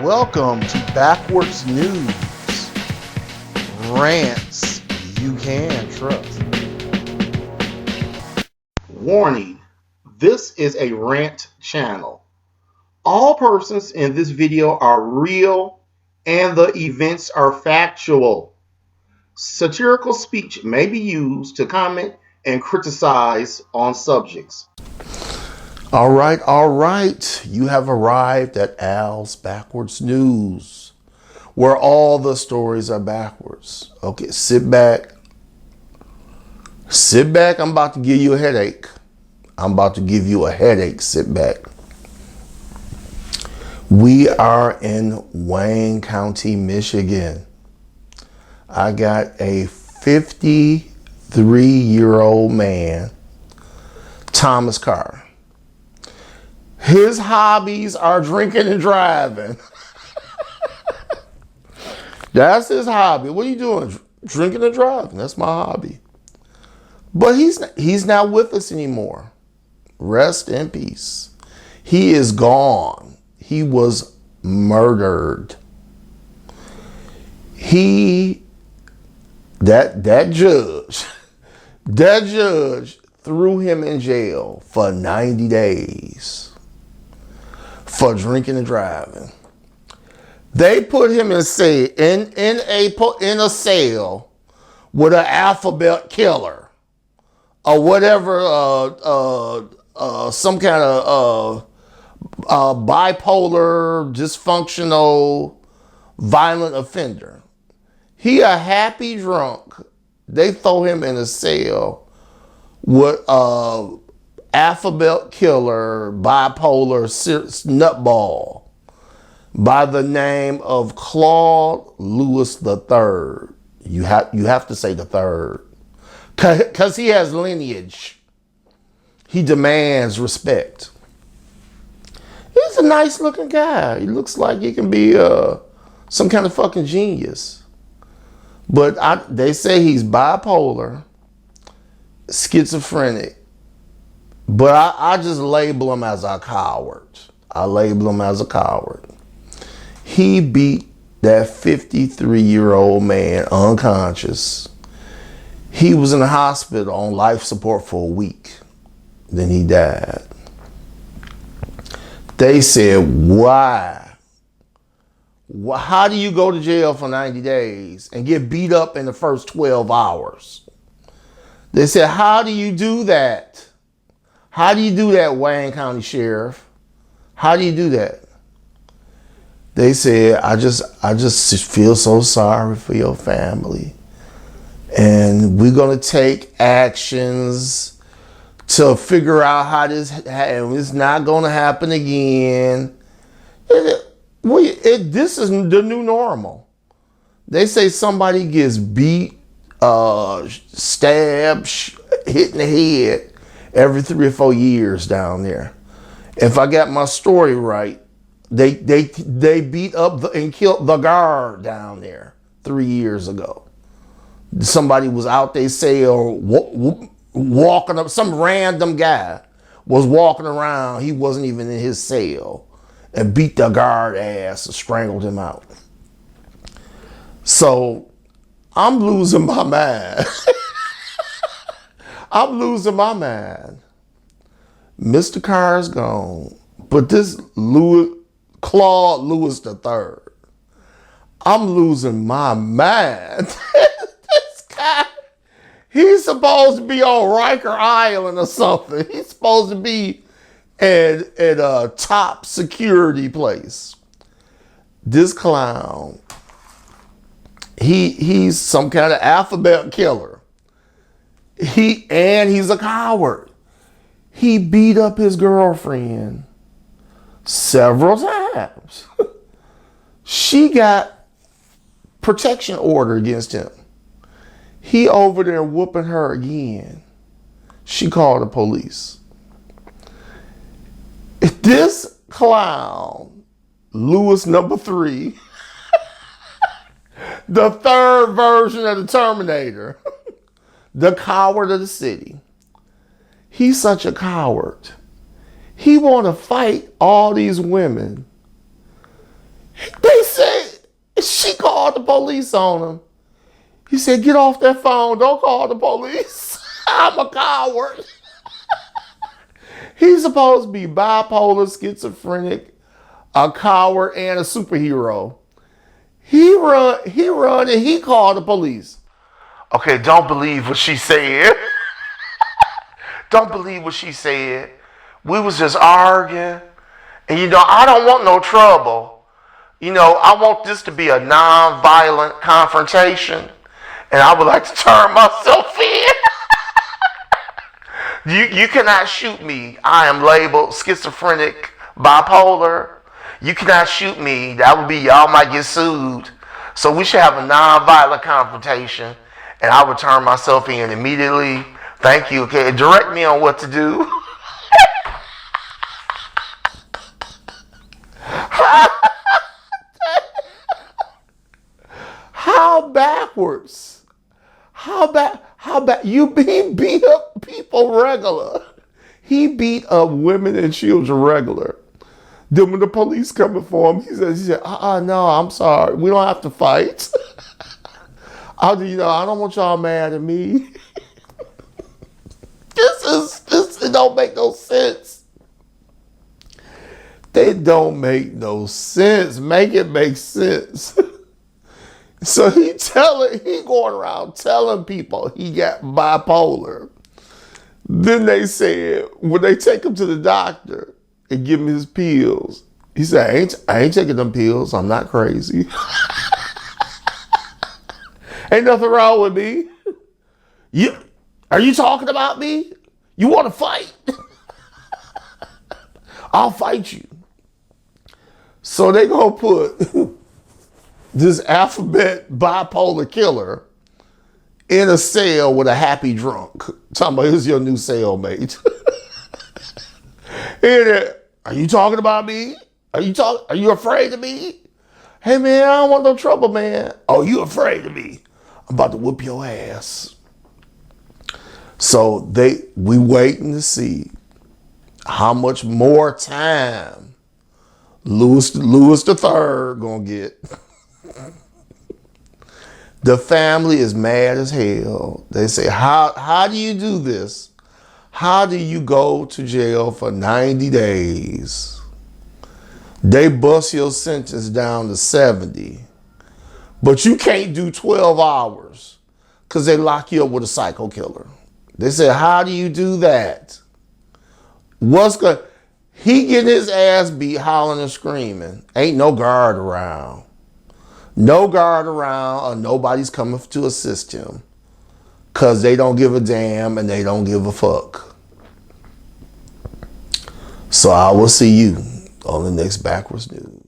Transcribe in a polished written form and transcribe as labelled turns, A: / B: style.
A: Welcome to Backwards News. Rants you can trust. Warning, this is a rant channel. All persons in this video are real and the events are factual. Satirical speech may be used to comment and criticize on subjects. All right. You have arrived at Al's Backwards News, where all the stories are backwards. Okay, sit back. I'm about to give you a headache. Sit back. We are in Wayne County, Michigan. I got a 53-year-old man, Thomas Carr. His hobbies are drinking and driving. That's his hobby. What are you doing? Drinking and driving. That's my hobby. But he's not with us anymore. Rest in peace. He is gone. He was murdered. That judge threw him in jail for 90 days. For drinking and driving. They put him in a cell with an alphabet killer or whatever, some kind of bipolar, dysfunctional, violent offender. He a happy drunk. They throw him in a cell with alphabet killer, bipolar nutball by the name of Claude Lewis III. You have to say the third, because he has lineage. He demands respect. He's a nice looking guy. He looks like he can be some kind of fucking genius. But they say he's bipolar, schizophrenic. But I just label him as a coward. He beat that 53-year-old man unconscious. He was in the hospital on life support for a week. Then he died. They said, why? How do you go to jail for 90 days and get beat up in the first 12 hours? They said, how do you do that? How do you do that, Wayne County Sheriff? How do you do that? They said, I just feel so sorry for your family. And we're going to take actions to figure out how it's not going to happen again. This is the new normal. They say somebody gets beat, stabbed, hit in the head every 3 or 4 years down there. If I got my story right, they beat up and killed the guard down there 3 years ago. Somebody was out they cell walking up. Some random guy was walking around. He wasn't even in his cell and beat the guard ass and strangled him out. So I'm losing my mind. Mr. Carr's gone, but this Claude Lewis III, I'm losing my mind. This guy, he's supposed to be on Riker Island or something. He's supposed to be at a top security place. This clown, he's some kind of alphabet killer. He's a coward. He beat up his girlfriend several times. She got protection order against him. He over there whooping her again. She called the police. This clown, Lewis number 3, the third version of the Terminator, the coward of the city. He's such a coward. He want to fight all these women. called the police on him. He said, get off that phone. Don't call the police. I'm a coward. He's supposed to be bipolar, schizophrenic, a coward, and a superhero. He run, and he called the police. Okay, don't believe what she said. Don't believe what she said. We was just arguing. And I don't want no trouble. I want this to be a non-violent confrontation. And I would like to turn myself in. You cannot shoot me. I am labeled schizophrenic, bipolar. You cannot shoot me. That would be, y'all might get sued. So we should have a non-violent confrontation. And I would turn myself in immediately. Thank you. Okay, direct me on what to do. How backwards? How bad? You beat up people regular. He beat up women and children regular. Then when the police coming for him, he said, no, I'm sorry. We don't have to fight. I don't want y'all mad at me. It don't make no sense. They don't make no sense. Make it make sense. So he going around telling people he got bipolar. Then they said, when they take him to the doctor and give him his pills, he said, I ain't taking them pills. I'm not crazy. Ain't nothing wrong with me. Are you talking about me? You want to fight? I'll fight you. So they gonna put this alphabet bipolar killer in a cell with a happy drunk. Talking about, here's your new cellmate. And are you talking about me? Are you afraid of me? Hey man, I don't want no trouble, man. Oh, you afraid of me? I'm about to whoop your ass. So we waiting to see how much more time Louis the Third gonna get. The family is mad as hell. They say, how do you do this? How do you go to jail for 90 days? They bust your sentence down to 70. But you can't do 12 hours because they lock you up with a psycho killer. They said, how do you do that? He getting his ass beat, hollering and screaming. Ain't no guard around. No guard around, or nobody's coming to assist him. Because they don't give a damn and they don't give a fuck. So I will see you on the next Backwards News.